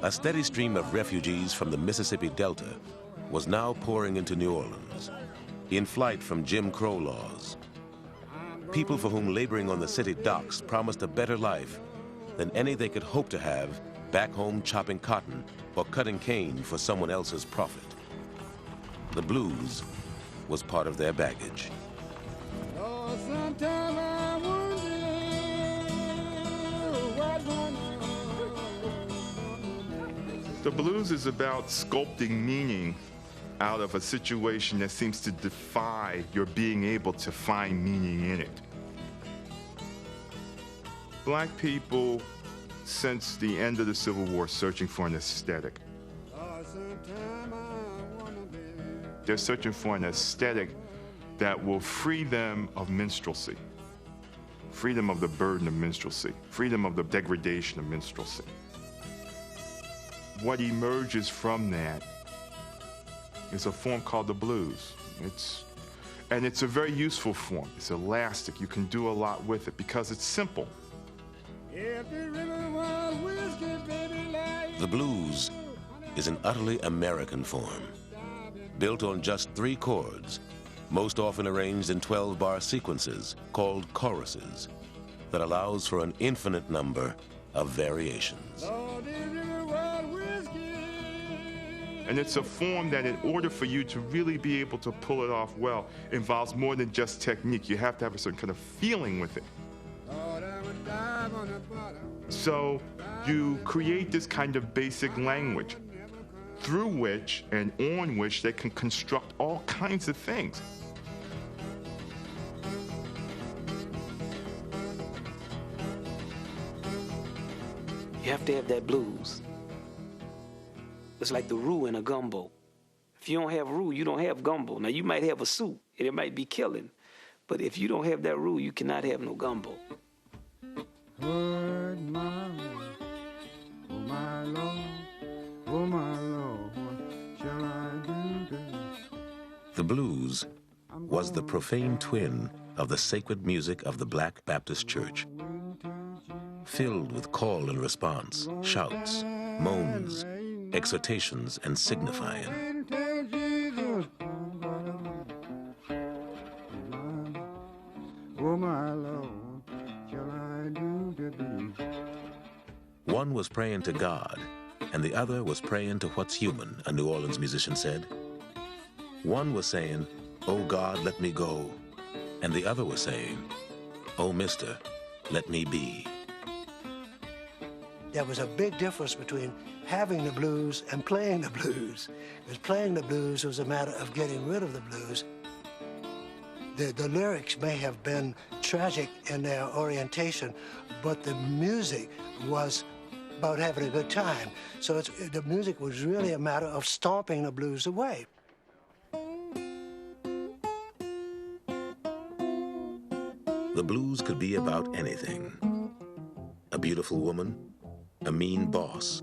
A steady stream of refugees from the Mississippi Delta was now pouring into New Orleans, in flight from Jim Crow laws. People for whom laboring on the city docks promised a better life than any they could hope to have back home chopping cotton or cutting cane for someone else's profit. The blues was part of their baggage. Oh, sometime I wonder what's going on. The blues is about sculpting meaning out of a situation that seems to defy your being able to find meaning in it. Black people, since the end of the Civil War, searching for an aesthetic. Oh, sometime I wanna be. They're searching for an aesthetic that will free them of minstrelsy, free them of the burden of minstrelsy, free them of the degradation of minstrelsy. What emerges from that is a form called the blues. It's a very useful form. It's elastic. You can do a lot with it because it's simple. If the river was whiskey, baby, like The blues is an utterly American form, built on just 3 chords, most often arranged in 12-bar sequences called choruses, that allows for an infinite number of variations. oh, the river was whiskey. And it's a form that in order for you to really be able to pull it off well, involves more than just technique. You have to have a certain kind of feeling with it. Lord, I would dive on the bottom. So you create this kind of basic language through which and on which they can construct all kinds of things. You have to have that blues. It's like the roux in a gumbo. If you don't have roux, you don't have gumbo. Now, you might have a soup, and it might be killing, but if you don't have that roux, you cannot have no gumbo. Lord, my Lord, oh my Lord, oh my Lord, what shall I do this? The blues was the profane twin of the sacred music of the Black Baptist Church, filled with call and response, shouts, moans, exhortations, and signifying. Tell Jesus, oh my Lord, shall I do the deed? One was praying to God, and the other was praying to what's human, a New Orleans musician said. One was saying, "Oh God, let me go," and the other was saying, "Oh mister, let me be." There was a big difference between having the blues and playing the blues. Because playing the blues was a matter of getting rid of the blues. The lyrics may have been tragic in their orientation, but the music was about having a good time. So the music was really a matter of stomping the blues away. The blues could be about anything. A beautiful woman, a mean boss,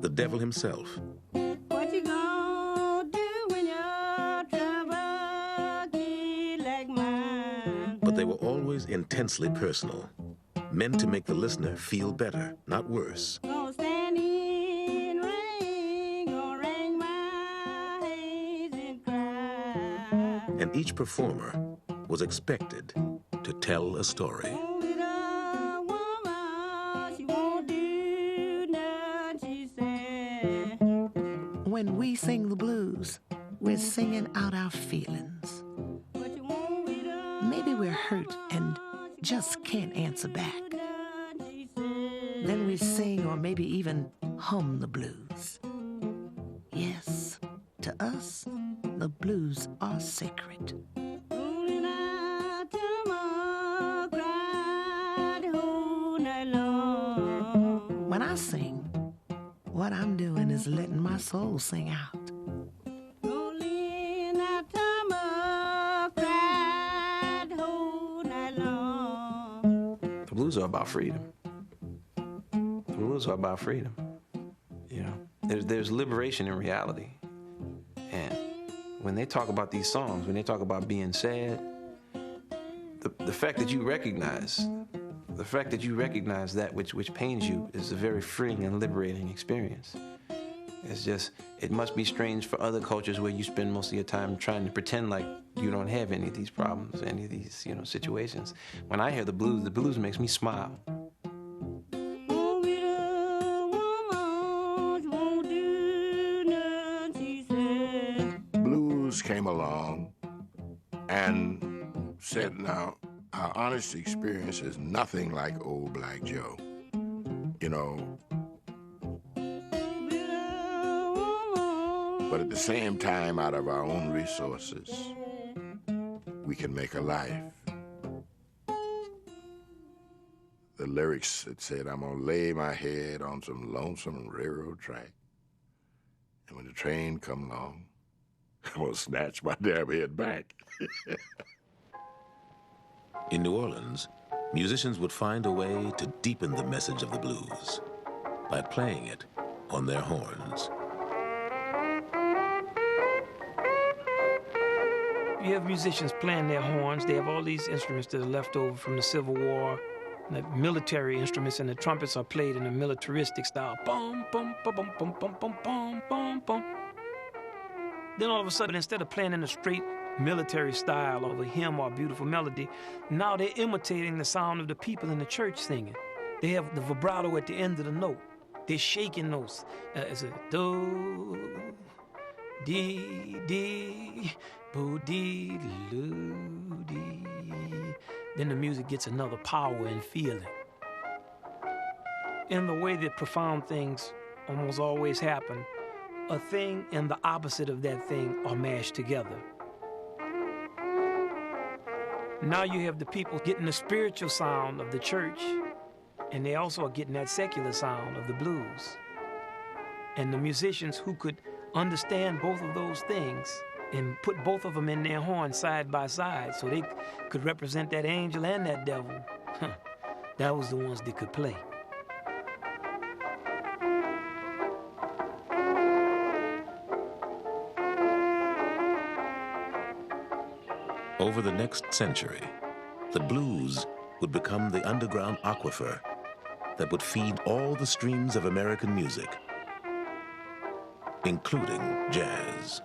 the devil himself. What you gonna do when your trouble get like mine? But they were always intensely personal, meant to make the listener feel better, not worse. Gonna stand in rain, gonna wring my hands and cry. And each performer was expected to tell a story. Little woman, she won't do nothing, she said. When we sing the blues, we're singing out our feelings. But you won't be done, Maybe we're hurt and just can't answer back. she said. Then we sing or maybe even hum the blues. Yes, to us, the blues are sacred. Rolling out tomorrow, cried the whole night long. When I sing, what I'm doing is letting my soul sing out. Rolling out tomorrow, cried the whole night long. The blues are about freedom. The blues are about freedom. You know, there's liberation in reality. And when they talk about these songs, when they talk about being sad, the fact that you recognize The fact that you recognize that which pains you is a very freeing and liberating experience. It's just, it must be strange for other cultures where you spend most of your time trying to pretend like you don't have any of these problems, any of these, situations. When I hear the blues makes me smile. Blues came along and said, now, our honest experience is nothing like Old Black Joe. But at the same time, out of our own resources, we can make a life. The lyrics that said, I'm gonna lay my head on some lonesome railroad track, and when the train come along, I'm gonna snatch my damn head back. In New Orleans, musicians would find a way to deepen the message of the blues by playing it on their horns. You have musicians playing their horns. They have all these instruments that are left over from the Civil War. The military instruments, and the trumpets are played in a militaristic style. Bum, bum, bum, bum, bum, bum, bum, bum, bum, bum. Then all of a sudden, instead of playing in a straight military style of a hymn or a beautiful melody, now they're imitating the sound of the people in the church singing. They have the vibrato at the end of the note. They're shaking those. It's a do, dee, dee, boo, dee, loo, dee. Then the music gets another power and feeling. In the way that profound things almost always happen, a thing and the opposite of that thing are mashed together. Now you have the people getting the spiritual sound of the church, and they also are getting that secular sound of the blues. And the musicians who could understand both of those things and put both of them in their horn side by side so they could represent that angel and that devil, that was the ones that could play. Over the next century, the blues would become the underground aquifer that would feed all the streams of American music, including jazz.